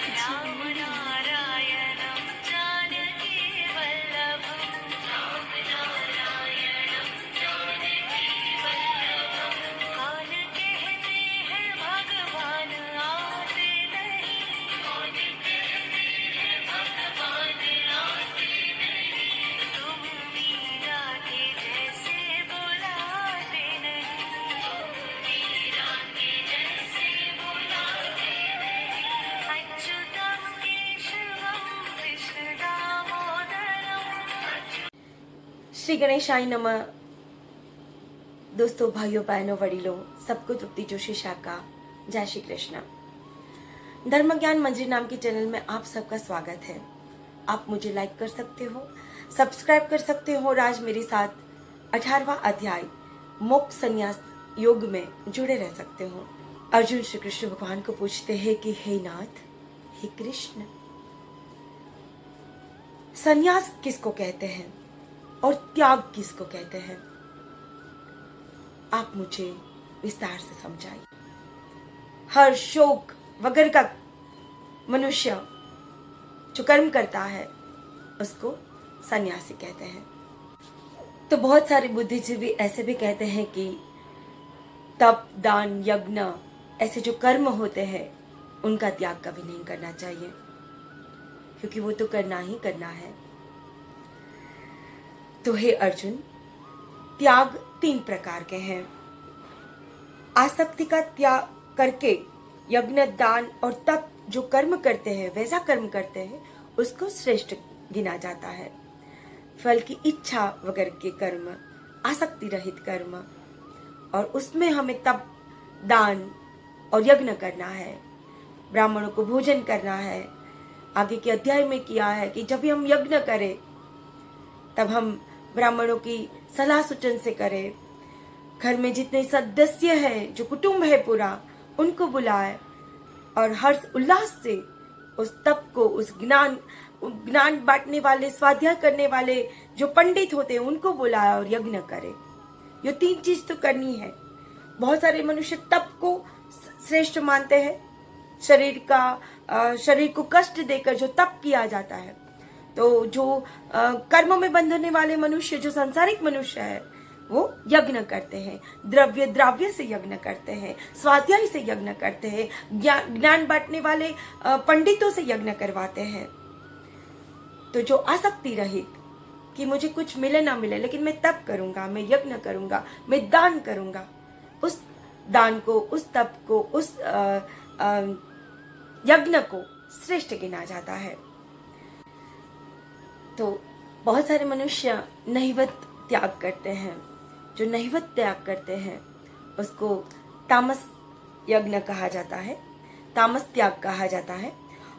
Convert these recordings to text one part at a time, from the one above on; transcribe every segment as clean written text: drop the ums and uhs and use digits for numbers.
राम नारायणं जानकी वल्लभं राम नारायणं जानकी वल्लभं कौन कहते हैं भगवान आते नहीं कौन कहते हैं भगवान आते नहीं तुम मीरा के जैसे बुलाते नहीं तुम मीरा के जैसे बुलाते नहीं अच्युतं केशवं कृष्ण दामोदरं श्री गणेशाय नमः। दोस्तों, भाइयों बहनों वडीलों सबको तृप्ति जोशी शाखा जय श्री कृष्ण। धर्म ज्ञान मंजरी नाम के चैनल में आप सबका स्वागत है। आप मुझे लाइक कर सकते हो, सब्सक्राइब कर सकते हो और आज मेरे साथ 18वां अध्याय मोक्ष संन्यास योग में जुड़े रह सकते हो। अर्जुन श्री कृष्ण भगवान को पूछते हैं कि हे नाथ, हे कृष्ण, संन्यास किसको कहते हैं और त्याग किसको कहते हैं? आप मुझे विस्तार से समझाइए। हर शोक वगैरह का मनुष्य जो कर्म करता है उसको सन्यासी कहते हैं। तो बहुत सारे बुद्धिजीवी ऐसे भी कहते हैं कि तप, दान, यज्ञ ऐसे जो कर्म होते हैं उनका त्याग कभी नहीं करना चाहिए, क्योंकि वो तो करना ही करना है। तो हे अर्जुन, त्याग 3 प्रकार के हैं। आसक्ति का त्याग करके यज्ञ, दान और तप जो कर्म करते हैं, वैसा कर्म करते हैं, उसको श्रेष्ठ गिना जाता है। फल की इच्छा वगैरह के कर्म, आसक्ति रहित कर्म, और उसमें हमें तप, दान और यज्ञ करना है, ब्राह्मणों को भोजन करना है। आगे के अध्याय में किया है कि जब भी हम यज्ञ करें तब हम ब्राह्मणों की सलाह सूचन से करें। घर में जितने सदस्य हैं, जो कुटुंब है पूरा, उनको बुलाए और हर्ष उल्लास से उस तप को, उस ज्ञान बांटने वाले, स्वाध्याय करने वाले जो पंडित होते हैं उनको बुलाए और यज्ञ करे। ये 3 चीज तो करनी है। बहुत सारे मनुष्य तप को श्रेष्ठ मानते हैं। शरीर को कष्ट देकर जो तप किया जाता है, तो जो कर्म में बंधने वाले मनुष्य, जो सांसारिक मनुष्य है, वो यज्ञ करते हैं, द्रव्य से यज्ञ करते हैं, स्वाध्याय से यज्ञ करते हैं, ज्ञान बांटने वाले पंडितों से यज्ञ करवाते हैं। तो जो आसक्ति रहित कि मुझे कुछ मिले ना मिले, लेकिन मैं तप करूंगा, मैं यज्ञ करूंगा, मैं दान करूंगा, उस दान को, उस तप को, उस यज्ञ को श्रेष्ठ गिना जाता है। तो बहुत सारे मनुष्य नैवत त्याग करते हैं। जो नैवत त्याग करते हैं उसको तामस यज्ञ कहा जाता है, तामस त्याग कहा जाता है।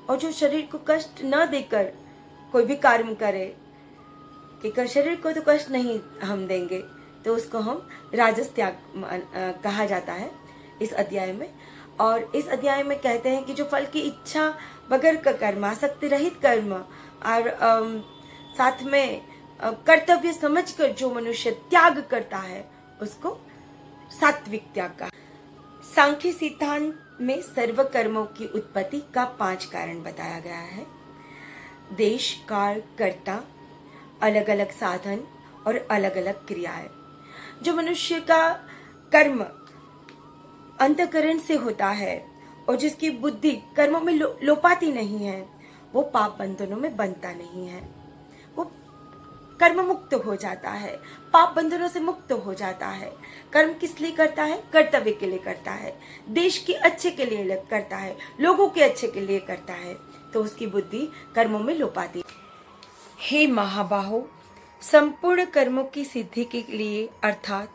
और जो शरीर को कष्ट न देकर कोई भी कार्य करे कि शरीर को तो कष्ट नहीं हम देंगे, तो उसको हम राजस त्याग कहा जाता है इस अध्याय में। और इस अध्याय में कहते हैं कि जो फल की इच्छा बगैर का कर्म, आसक्ति रहित कर्म और साथ में कर्तव्य समझकर जो मनुष्य त्याग करता है उसको सात्विक त्याग का। सांख्य सिद्धांत में सर्व कर्मों की उत्पत्ति का 5 कारण बताया गया है। देश, काल, कर्ता, अलग अलग साधन और अलग अलग क्रियाएं। जो मनुष्य का कर्म अंतःकरण से होता है और जिसकी बुद्धि कर्मों में लोपाती नहीं है, वो पाप बंधनों में बनता नहीं है, वो कर्म मुक्त हो जाता है, पाप बंधनों से मुक्त हो जाता है। कर्म किस लिए करता है? कर्तव्य के लिए करता है, देश के अच्छे के लिए करता है, लोगों के अच्छे के लिए करता है, तो उसकी बुद्धि कर्मों में लोपाती है। हे महाबाहो, संपूर्ण कर्मों की सिद्धि के लिए अर्थात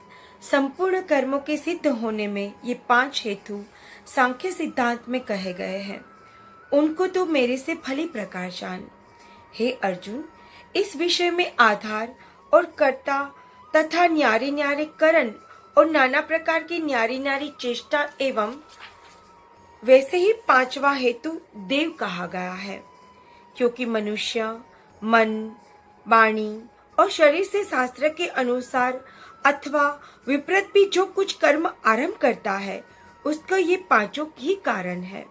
संपूर्ण कर्मों के सिद्ध होने में ये 5 हेतु सांख्य सिद्धांत में कहे गए हैं, उनको तो मेरे से भली प्रकार जान। हे अर्जुन, इस विषय में आधार और कर्ता तथा न्यारे न्यारे करण और नाना प्रकार की न्यारी न्यारी चेष्टा एवं वैसे ही 5वां हेतु देव कहा गया है, क्योंकि मनुष्य मन, वाणी और शरीर से शास्त्र के अनुसार अथवा विपरीत भी जो कुछ कर्म आरंभ करता है उसका ये 5 ही कारण है।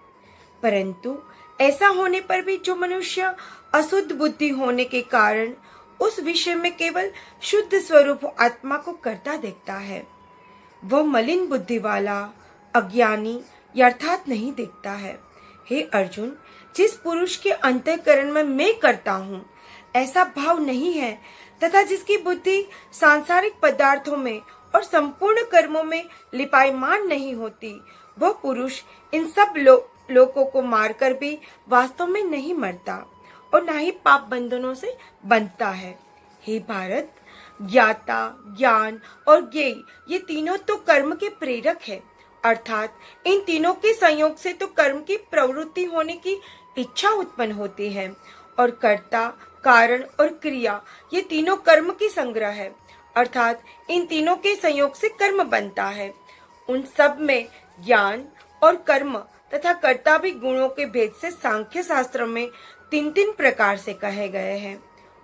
परंतु ऐसा होने पर भी जो मनुष्य अशुद्ध बुद्धि होने के कारण उस विषय में केवल शुद्ध स्वरूप आत्मा को करता देखता है, वह मलिन बुद्धि वाला अज्ञानी यथार्थ नहीं देखता है। हे अर्जुन, जिस पुरुष के अंतःकरण में मैं करता हूँ ऐसा भाव नहीं है तथा जिसकी बुद्धि सांसारिक पदार्थों में और संपूर्ण कर्मों में लिपायमान नहीं होती, वह पुरुष इन सब लोगों को मारकर भी वास्तव में नहीं मरता और न ही पाप बंधनों से बंधता है। हे भारत, ज्ञाता, ज्ञान और ज्ञेय ये तीनों तो कर्म के प्रेरक है, अर्थात इन तीनों के संयोग से तो कर्म की प्रवृत्ति होने की इच्छा उत्पन्न होती है और कर्ता, कारण और क्रिया ये तीनों कर्म की संग्रह है, अर्थात इन तीनों के संयोग से कर्म बनता है। उन सब में ज्ञान और कर्म तथा कर्ता भी गुणों के भेद से सांख्य शास्त्र में 3 प्रकार से कहे गए हैं,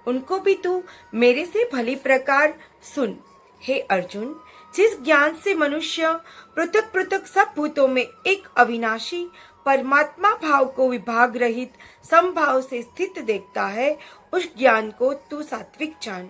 उनको भी तू मेरे से भली प्रकार सुन। हे अर्जुन, जिस ज्ञान से मनुष्य पृथक पृथक सब भूतों में एक अविनाशी परमात्मा भाव को विभाग रहित समभाव से स्थित देखता है, उस ज्ञान को तू सात्विक जान।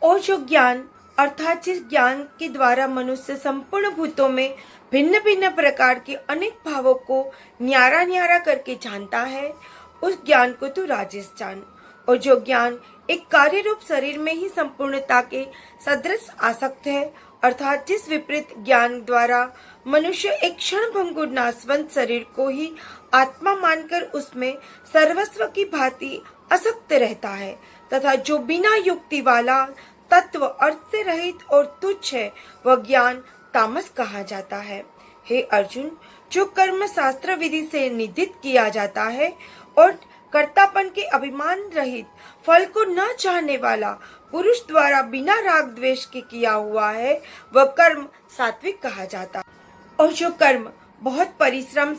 और जो ज्ञान अर्थात जिस ज्ञान के द्वारा मनुष्य संपूर्ण भूतों में भिन्न भिन्न प्रकार के अनेक भावों को न्यारा न्यारा करके जानता है, उस ज्ञान को तू राजस जान। और जो ज्ञान एक कार्य रूप शरीर में ही संपूर्णता के सदृश आसक्त है, अर्थात जिस विपरीत ज्ञान द्वारा मनुष्य एक क्षण भंगुर नाशवंत शरीर को ही आत्मा मानकर उसमें सर्वस्व की भांति असक्त रहता है, तथा जो बिना युक्ति वाला तत्व अर्थ से रहित और तुच्छ है, वह ज्ञान तामस कहा जाता है। हे अर्जुन, जो कर्म शास्त्र विधि से निधित किया जाता है और कर्तापन के अभिमान रहित फल को न चाहने वाला पुरुष द्वारा बिना राग द्वेष के किया हुआ है, वह कर्म सात्विक कहा जाता है। और जो कर्म बहुत परिश्रम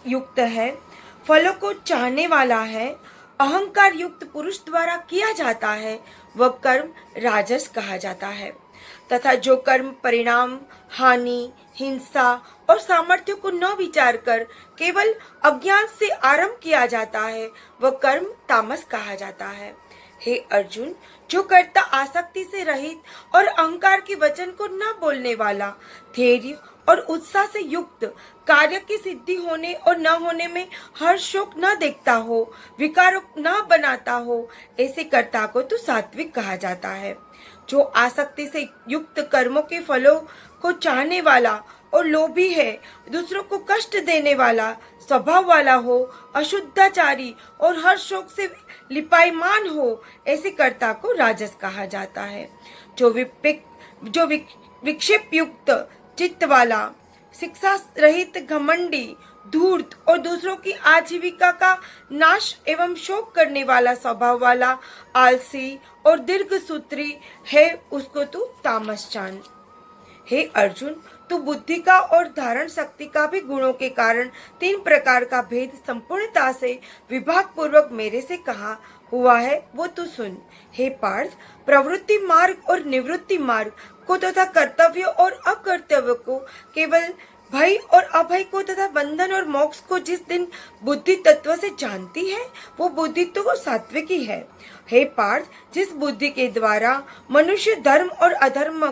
युक्त है, फलों को चाहने वाला है, अहंकार युक्त पुरुष द्वारा किया जाता है, वह कर्म राजस कहा जाता है। तथा जो कर्म परिणाम, हानि, हिंसा और सामर्थ्य को न विचार कर केवल अज्ञान से आरंभ किया जाता है, वह कर्म तामस कहा जाता है। हे अर्जुन, जो कर्ता आसक्ति से रहित और अहंकार के वचन को न बोलने वाला, धैर्य और उत्साह से युक्त, कार्य की सिद्धि होने और न होने में हर्ष शोक न देखता हो, विकार न बनाता हो, ऐसे कर्ता को तो सात्विक कहा जाता है। जो आसक्ति से युक्त कर्मों के फलों को चाहने वाला और लोभी है, दूसरों को कष्ट देने वाला स्वभाव वाला हो, अशुद्धाचारी और हर शोक से लिपायमान हो, ऐसे कर्ता को राजस कहा जाता है। जो विक्षेप युक्त चित्त वाला, शिक्षा रहित घमंडी, धूर्त और दूसरों की आजीविका का नाश एवं शोक करने वाला स्वभाव वाला, आलसी और दीर्घ सूत्री है, उसको तू तामस जान। हे अर्जुन, तू बुद्धि का और धारण शक्ति का भी गुणों के कारण 3 प्रकार का भेद संपूर्णता से विभाग पूर्वक मेरे से कहा हुआ है, वो तू सुन। हे पार्थ, प्रवृत्ति मार्ग और निवृत्ति मार्ग को तथा कर्तव्य और अकर्तव्य को, केवल भय और अभय को तथा बंधन और मोक्ष को जिस दिन बुद्धि तत्व से जानती है, वो बुद्धि तो सात्विक ही है। हे पार्थ, जिस बुद्धि के द्वारा मनुष्य धर्म और अधर्म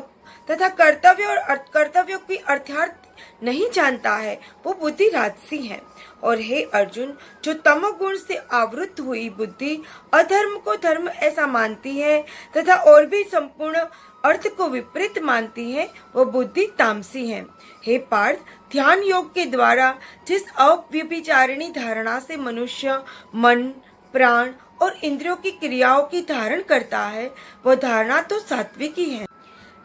तथा कर्तव्य और अकर्तव्य की अर्थार्थ नहीं जानता है, वो बुद्धि राजसी है। और हे अर्जुन, जो तमोगुण से आवृत हुई बुद्धि अधर्म को धर्म ऐसा मानती है तथा और भी संपूर्ण अर्थ को विपरीत मानती है, वो बुद्धि तामसी है। हे पार्थ, ध्यान योग के द्वारा जिस अव्यभिचारिणी धारणा से मनुष्य मन, प्राण और इंद्रियों की क्रियाओं की धारण करता है, वह धारणा तो सात्विक ही है।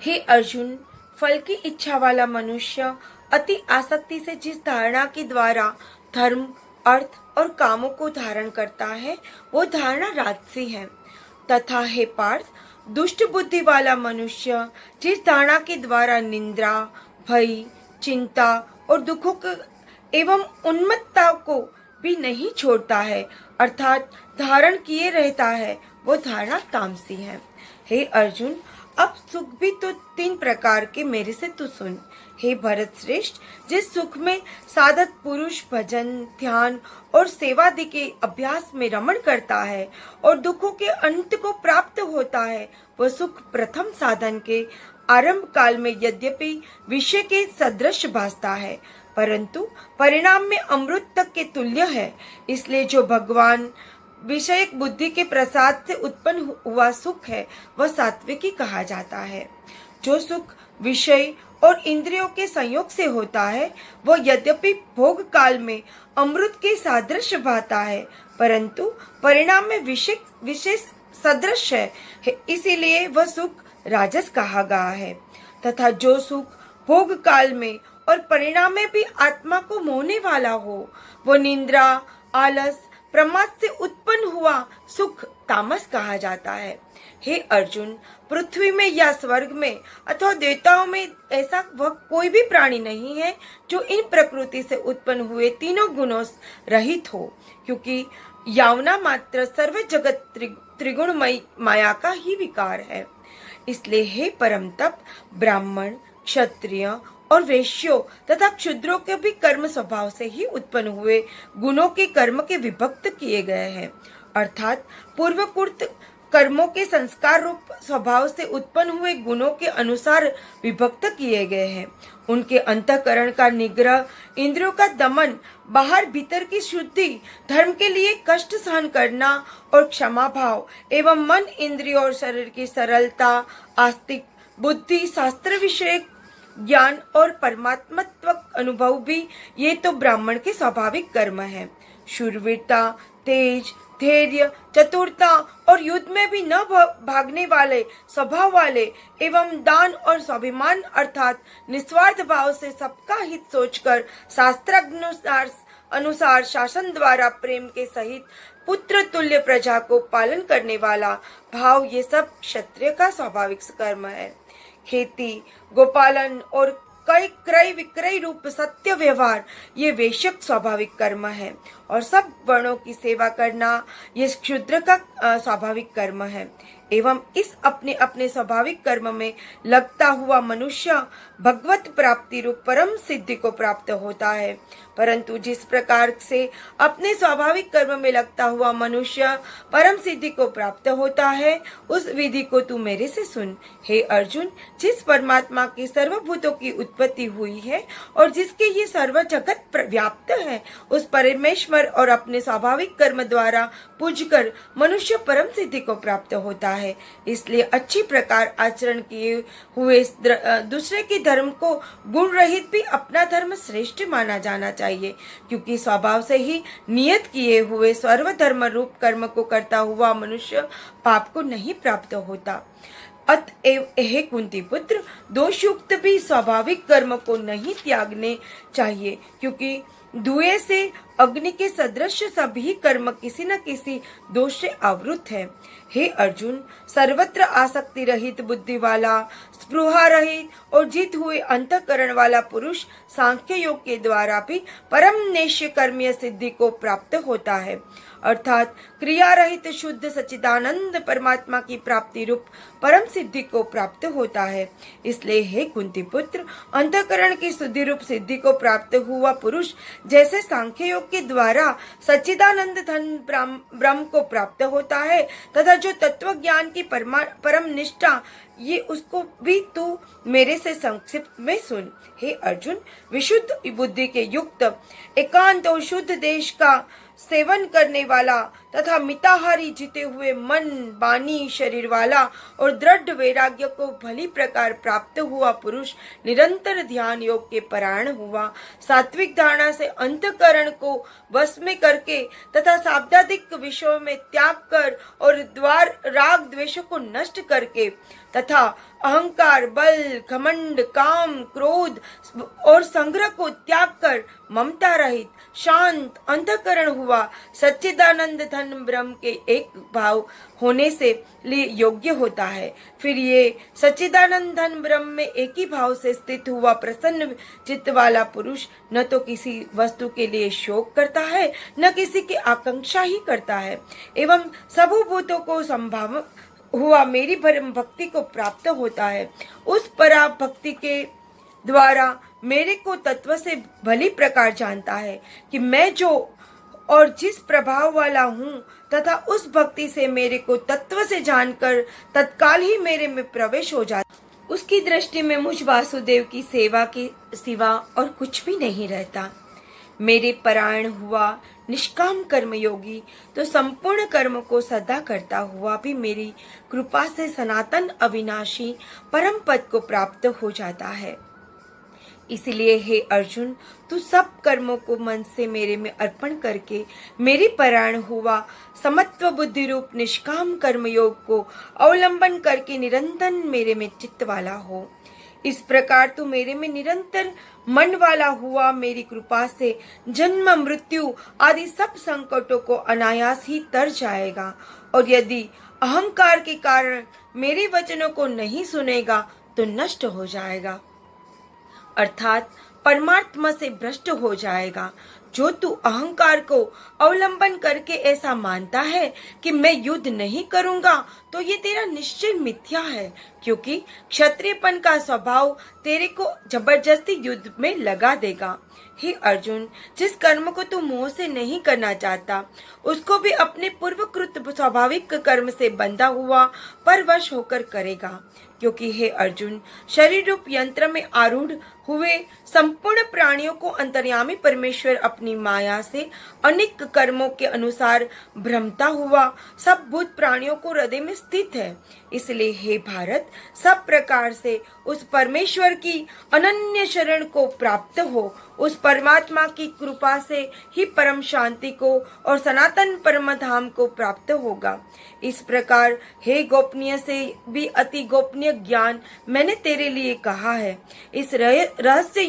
हे अर्जुन, फल की इच्छा वाला मनुष्य अति आसक्ति से जिस धारणा के द्वारा धर्म, अर्थ और कामों को धारण करता है, वो धारणा राजसी है। तथा हे पार्थ, दुष्ट बुद्धि वाला मनुष्य जिस धारणा के द्वारा निंद्रा, भय, चिंता और दुखों को एवं उन्मत्तता को भी नहीं छोड़ता है, अर्थात धारण किए रहता है, वो धारणा तामसी है। हे अर्जुन, अब सुख भी तो 3 प्रकार के मेरे से तू सुन। हे भरत श्रेष्ठ, जिस सुख में साधक पुरुष भजन, ध्यान और सेवादि के अभ्यास में रमण करता है और दुखों के अंत को प्राप्त होता है, वह सुख प्रथम साधन के आरंभ काल में यद्यपि विषय के सदृश भासता है, परंतु परिणाम में अमृत तक के तुल्य है। इसलिए जो भगवान विषयक बुद्धि के प्रसाद से उत्पन्न हुआ सुख है, वह सात्विकी कहा जाता है। जो सुख विषय और इंद्रियों के संयोग से होता है, वह यद्यपि भोग काल में अमृत के सादृश भाता है, परंतु परिणाम में विशेष सदृश है, इसीलिए वह सुख राजस कहा गया है। तथा जो सुख भोग काल में और परिणाम में भी आत्मा को मोहने वाला हो, वो निंद्रा, आलस, प्रमाद से उत्पन्न हुआ सुख तामस कहा जाता है। हे अर्जुन, पृथ्वी में या स्वर्ग में अथवा देवताओं में ऐसा वह कोई भी प्राणी नहीं है जो इन प्रकृति से उत्पन्न हुए तीनों गुणों रहित हो, क्योंकि यावना मात्र सर्व जगत त्रिगुणमयी माया का ही विकार है। इसलिए हे परम तप, ब्राह्मण, क्षत्रिय और वैश्यों तथा क्षुद्रों के भी कर्म स्वभाव से ही उत्पन्न हुए गुणों के कर्म के विभक्त किए गए हैं, अर्थात पूर्वकृत कर्मों के संस्कार रूप स्वभाव से उत्पन्न हुए गुणों के अनुसार विभक्त किए गए हैं। उनके अंतःकरण का निग्रह, इंद्रियों का दमन, बाहर भीतर की शुद्धि, धर्म के लिए कष्ट सहन करना और क्षमा भाव एवं मन, इंद्रियों और शरीर की सरलता, आस्तिक बुद्धि, शास्त्र विषय ज्ञान और परमात्मत्व अनुभव भी ये तो ब्राह्मण के स्वाभाविक कर्म है। शूरवीरता, तेज, धैर्य, चतुरता और युद्ध में भी न भागने वाले स्वभाव वाले एवं दान और स्वाभिमान अर्थात निस्वार्थ भाव से सबका हित सोचकर शास्त्रानुसार अनुसार शासन द्वारा प्रेम के सहित पुत्र तुल्य प्रजा को पालन करने वाला भाव, ये सब क्षत्रिय का स्वाभाविक कर्म है। खेती, गोपालन और क्रय विक्रय रूप सत्य व्यवहार ये वैश्यक स्वाभाविक कर्म है, और सब वर्णों की सेवा करना ये क्षुद्र का स्वाभाविक कर्म है। एवं इस अपने अपने स्वाभाविक कर्म में लगता हुआ मनुष्य भगवत प्राप्ति रूप परम सिद्धि को प्राप्त होता है। परंतु जिस प्रकार से अपने स्वाभाविक कर्म में लगता हुआ मनुष्य परम सिद्धि को प्राप्त होता है, उस विधि को तू मेरे से सुन। हे अर्जुन, जिस परमात्मा की सर्वभूतों की उत्पत्ति हुई है और जिसके ये सर्व जगत व्याप्त है, उस परमेश्वर और अपने स्वाभाविक कर्म द्वारा पूजकर मनुष्य परम सिद्धि को प्राप्त होता है। इसलिए अच्छी प्रकार आचरण किए हुए दूसरे के धर्म को गुण रहित भी अपना धर्म श्रेष्ठ माना जाना चाहिए, क्योंकि स्वभाव से ही नियत किए हुए सर्वधर्म रूप कर्म को करता हुआ मनुष्य पाप को नहीं प्राप्त होता। अतएव हे कुंती पुत्र, दोषयुक्त भी स्वाभाविक कर्म को नहीं त्यागने चाहिए, क्योंकि धुएं से अग्नि के सदृश सभी कर्म किसी न किसी दोष से आवृत है। हे अर्जुन, सर्वत्र आसक्ति रहित बुद्धि वाला, स्पृहा रहित और जीत हुए अंतःकरण वाला पुरुष सांख्य योग के द्वारा भी परम नैष्य कर्मीय सिद्धि को प्राप्त होता है, अर्थात क्रिया रहित शुद्ध सच्चिदानंद परमात्मा की प्राप्ति रूप परम सिद्धि को प्राप्त होता है। इसलिए हे कुंती पुत्र, अंतःकरण की शुद्धि रूप सिद्धि को प्राप्त हुआ पुरुष जैसे सांख्य योग के द्वारा सच्चिदानंद धन ब्रह्म को प्राप्त होता है, तथा जो तत्व ज्ञान की परम निष्ठा ये उसको भी तू मेरे से संक्षिप्त में सुन। हे अर्जुन, विशुद्ध बुद्धि के युक्त एकांत और शुद्ध देश का सेवन करने वाला तथा मिताहारी जीते हुए मन, वाणी, शरीर वाला और दृढ़ वैराग्य को भली प्रकार प्राप्त हुआ पुरुष निरंतर ध्यान योग के परायण हुआ, सात्विक धारणा से अंतःकरण को वश में करके तथा शाब्दादिक विषयों में त्याग कर और द्वार राग द्वेषों को नष्ट करके तथा अहंकार, बल, घमंड, काम, क्रोध और संग्रह को त्याग कर ममता रहित शांत अंतःकरण हुआ, सच्चिदानंद धन ब्रह्म के एक भाव होने से लिए योग्य होता है। फिर ये सच्चिदानंद धन ब्रह्म में एक ही भाव से स्थित हुआ प्रसन्न चित्त वाला पुरुष न तो किसी वस्तु के लिए शोक करता है, न किसी की आकांक्षा ही करता है, एवं सब भूतों को हुआ मेरी परम भक्ति को प्राप्त होता है। उस पराप भक्ति के द्वारा मेरे को तत्व से भली प्रकार जानता है कि मैं जो और जिस प्रभाव वाला हूँ, तथा उस भक्ति से मेरे को तत्व से जानकर तत्काल ही मेरे में प्रवेश हो जाता। उसकी दृष्टि में मुझ वासुदेव की सेवा के सिवा और कुछ भी नहीं रहता। मेरे परायण हुआ निष्काम कर्मयोगी तो संपूर्ण कर्म को सदा करता हुआ भी मेरी कृपा से सनातन अविनाशी परम पद को प्राप्त हो जाता है। इसलिए हे अर्जुन, तू सब कर्मों को मन से मेरे में अर्पण करके मेरी परायण हुआ समत्व बुद्धि रूप निष्काम कर्मयोग को अवलंबन करके निरंतर मेरे में चित्त वाला हो। इस प्रकार तू मेरे में निरंतर मन वाला हुआ मेरी कृपा से जन्म मृत्यु आदि सब संकटों को अनायास ही तर जाएगा। और यदि अहंकार के कारण मेरे वचनों को नहीं सुनेगा तो नष्ट हो जाएगा, अर्थात परमात्मा से भ्रष्ट हो जाएगा। जो तू अहंकार को अवलंबन करके ऐसा मानता है कि मैं युद्ध नहीं करूंगा, तो ये तेरा निश्चय मिथ्या है, क्योंकि क्षत्रियपन का स्वभाव तेरे को जबरदस्ती युद्ध में लगा देगा। हे अर्जुन, जिस कर्म को तू मोह से नहीं करना चाहता, उसको भी अपने पूर्वकृत स्वाभाविक कर्म से बंधा हुआ परवश होकर करेगा। क्योंकि हे अर्जुन, शरीर रूप यंत्र में आरूढ़ हुए संपूर्ण प्राणियों को अंतर्यामी परमेश्वर अपनी माया से अनेक कर्मों के अनुसार भ्रमता हुआ सब भूत प्राणियों को हृदय में स्थित है। इसलिए हे भारत, सब प्रकार से उस परमेश्वर की अनन्य शरण को प्राप्त हो। उस परमात्मा की कृपा से ही परम शांति को और सनातन परम धाम को प्राप्त होगा। इस प्रकार हे गोपनीय से भी अति गोपनीय ज्ञान मैंने तेरे लिए कहा है। इस रहस्य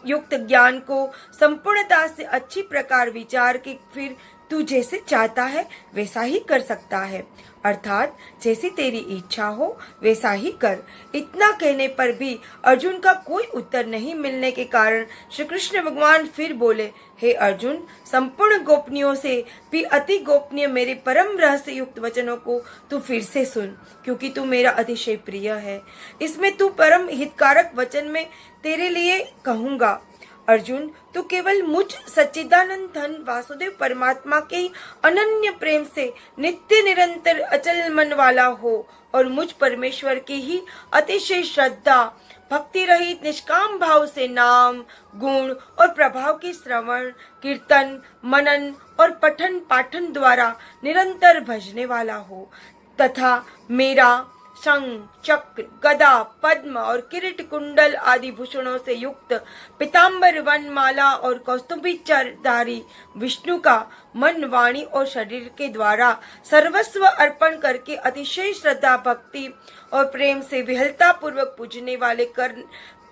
युक्त ज्ञान को संपूर्णता से अच्छी प्रकार विचार के फिर तू जैसे चाहता है वैसा ही कर सकता है, अर्थात जैसी तेरी इच्छा हो वैसा ही कर। इतना कहने पर भी अर्जुन का कोई उत्तर नहीं मिलने के कारण श्री कृष्ण भगवान फिर बोले, हे अर्जुन, संपूर्ण गोपनीयों से भी अति गोपनीय मेरे परम रहस्य युक्त वचनों को तू फिर से सुन, क्योंकि तू मेरा अतिशय प्रिय है। इसमें तू परम हितकारक वचन में तेरे लिए कहूंगा। अर्जुन, तू केवल मुझ सच्चिदानंद धन वासुदेव परमात्मा के अनन्य प्रेम से नित्य निरंतर अचल मन वाला हो और मुझ परमेश्वर की ही अतिशय श्रद्धा भक्ति रहित निष्काम भाव से नाम गुण और प्रभाव के श्रवण कीर्तन मनन और पठन पाठन द्वारा निरंतर भजने वाला हो, तथा मेरा शंख चक्र गदा पद्म और किरीट कुंडल आदि भूषणों से युक्त पीताम्बर वनमाला और कौस्तुभीधारी विष्णु का मन वाणी और शरीर के द्वारा सर्वस्व अर्पण करके अतिशय श्रद्धा भक्ति और प्रेम से विहलता पूर्वक पूजने वाले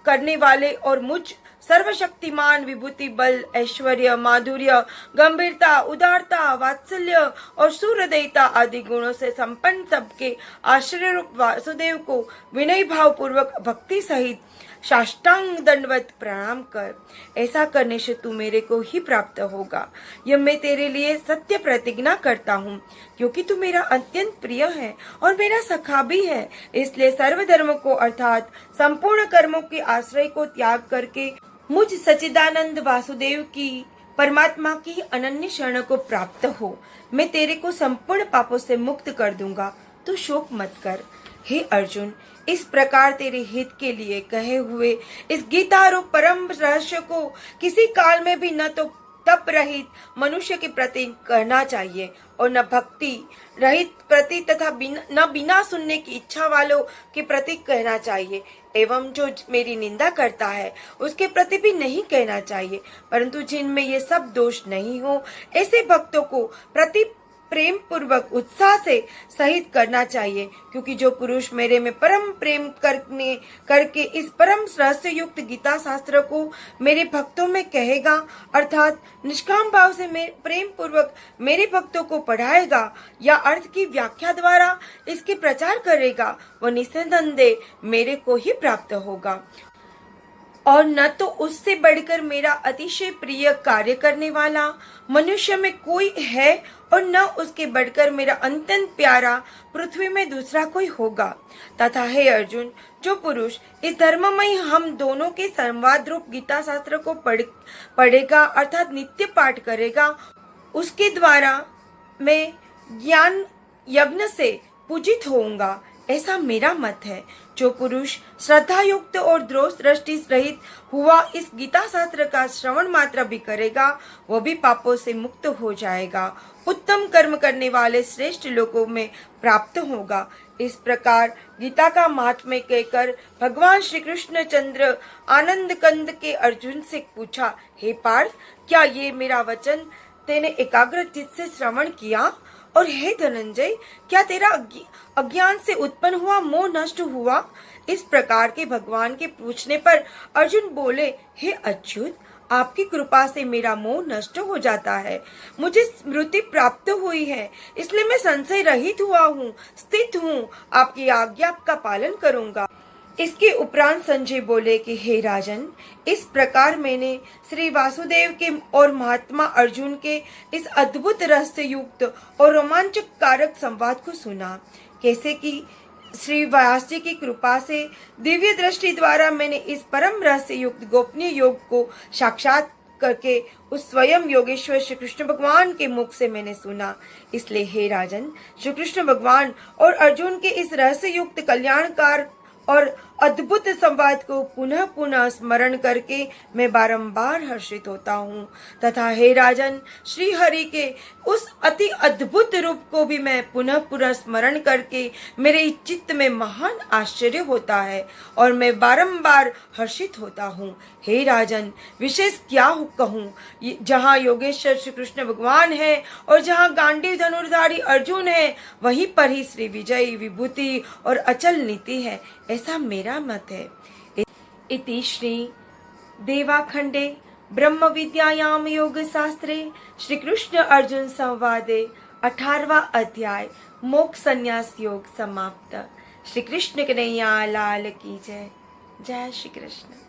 करने वाले और मुझ सर्वशक्तिमान विभूति बल ऐश्वर्य माधुर्य गंभीरता उदारता वात्सल्य और सुहृदयता आदि गुणों से संपन्न सबके आश्रय रूप वासुदेव को विनय भाव पूर्वक भक्ति सहित साष्टांग दंडवत प्रणाम कर। ऐसा करने से तू मेरे को ही प्राप्त होगा। यह मैं तेरे लिए सत्य प्रतिज्ञा करता हूँ, क्योंकि तू मेरा अत्यंत प्रिय है और मेरा सखा भी है। इसलिए सर्वधर्म को अर्थात संपूर्ण कर्मों के आश्रय को त्याग करके मुझ सच्चिदानंद वासुदेव की परमात्मा की अनन्य शरण को प्राप्त हो। मैं तेरे को संपूर्ण पापों से मुक्त कर दूंगा, तू शोक मत कर। हे अर्जुन, इस प्रकार तेरे हित के लिए कहे हुए इस गीता रूप परम रहस्य को किसी काल में भी न तो तप रहित मनुष्य के प्रति करना चाहिए और न भक्ति रहित प्रति तथा न बिना सुनने की इच्छा वालों के प्रति कहना चाहिए, एवं जो मेरी निंदा करता है उसके प्रति भी नहीं कहना चाहिए। परंतु जिनमें ये सब दोष नहीं हो ऐसे भक्तों को प्रति प्रेम पूर्वक उत्साह से सहित करना चाहिए, क्योंकि जो पुरुष मेरे में परम प्रेम करके इस परम रहस्य युक्त गीता शास्त्र को मेरे भक्तों में कहेगा, अर्थात निष्काम भाव से प्रेम पूर्वक मेरे भक्तों को पढ़ाएगा या अर्थ की व्याख्या द्वारा इसके प्रचार करेगा, वह निसंदेह मेरे को ही प्राप्त होगा। और न तो उससे बढ़कर मेरा अतिशय प्रिय कार्य करने वाला मनुष्य में कोई है, और न उसके बढ़कर मेरा अत्यंत प्यारा पृथ्वी में दूसरा कोई होगा। तथा हे अर्जुन, जो पुरुष इस धर्ममय हम दोनों के संवाद रूप गीता शास्त्र को पढ़ेगा अर्थात नित्य पाठ करेगा, उसके द्वारा मैं ज्ञान यज्ञ से पूजित होऊंगा, ऐसा मेरा मत है। जो पुरुष श्रद्धा युक्त और द्रोह दृष्टि रहित हुआ इस गीता शास्त्र का श्रवण मात्र भी करेगा, वह भी पापों से मुक्त हो जाएगा, उत्तम कर्म करने वाले श्रेष्ठ लोकों में प्राप्त होगा। इस प्रकार गीता का महात्म्य कहकर भगवान श्री कृष्ण चंद्र आनंद कंद के अर्जुन से पूछा, हे पार्थ, क्या ये मेरा वचन तेने एकाग्र चित्त से श्रवण किया? और हे धनंजय, क्या तेरा अज्ञान से उत्पन्न हुआ मोह नष्ट हुआ? इस प्रकार के भगवान के पूछने पर अर्जुन बोले, हे अच्युत, आपकी कृपा से मेरा मोह नष्ट हो जाता है, मुझे स्मृति प्राप्त हुई है, इसलिए मैं संशय रहित हुआ हूँ, स्थित हूँ, आपकी आज्ञा का पालन करूंगा। इसके उपरांत संजय बोले कि हे राजन, इस प्रकार मैंने श्री वासुदेव के और महात्मा अर्जुन के इस अद्भुत रहस्य युक्त और रोमांचक कारक संवाद को सुना। कैसे कि श्री व्यास जी की कृपा से दिव्य दृष्टि द्वारा मैंने इस परम रहस्य युक्त गोपनीय योग को साक्षात करके उस स्वयं योगेश्वर श्री कृष्ण भगवान के मुख से मैंने सुना। इसलिए हे राजन, श्री कृष्ण भगवान और अर्जुन के इस रहस्य युक्त कल्याणकार और अद्भुत संवाद को पुनः पुनः स्मरण करके मैं बारंबार हर्षित होता हूँ। तथा हे राजन, श्री हरि के उस अति अद्भुत रूप को भी मैं पुनः पुनः स्मरण करके मेरे चित्त में महान आश्चर्य होता है और मैं बारंबार हर्षित होता हूँ। हे राजन, विशेष क्या कहूँ, जहाँ योगेश्वर श्री कृष्ण भगवान है और जहाँ गांडीव धनुर्धारी अर्जुन है, वहीं पर ही श्री विजय विभूति और अचल नीति है, ऐसा मेरा मत है। इति श्री देवाखंडे ब्रह्म विद्यायाम योग शास्त्रे श्री कृष्ण अर्जुन संवादे 18वां अध्याय मोक्ष संन्यास योग समाप्त। श्री कृष्ण कन्हैया लाल की जय। जय श्री कृष्ण।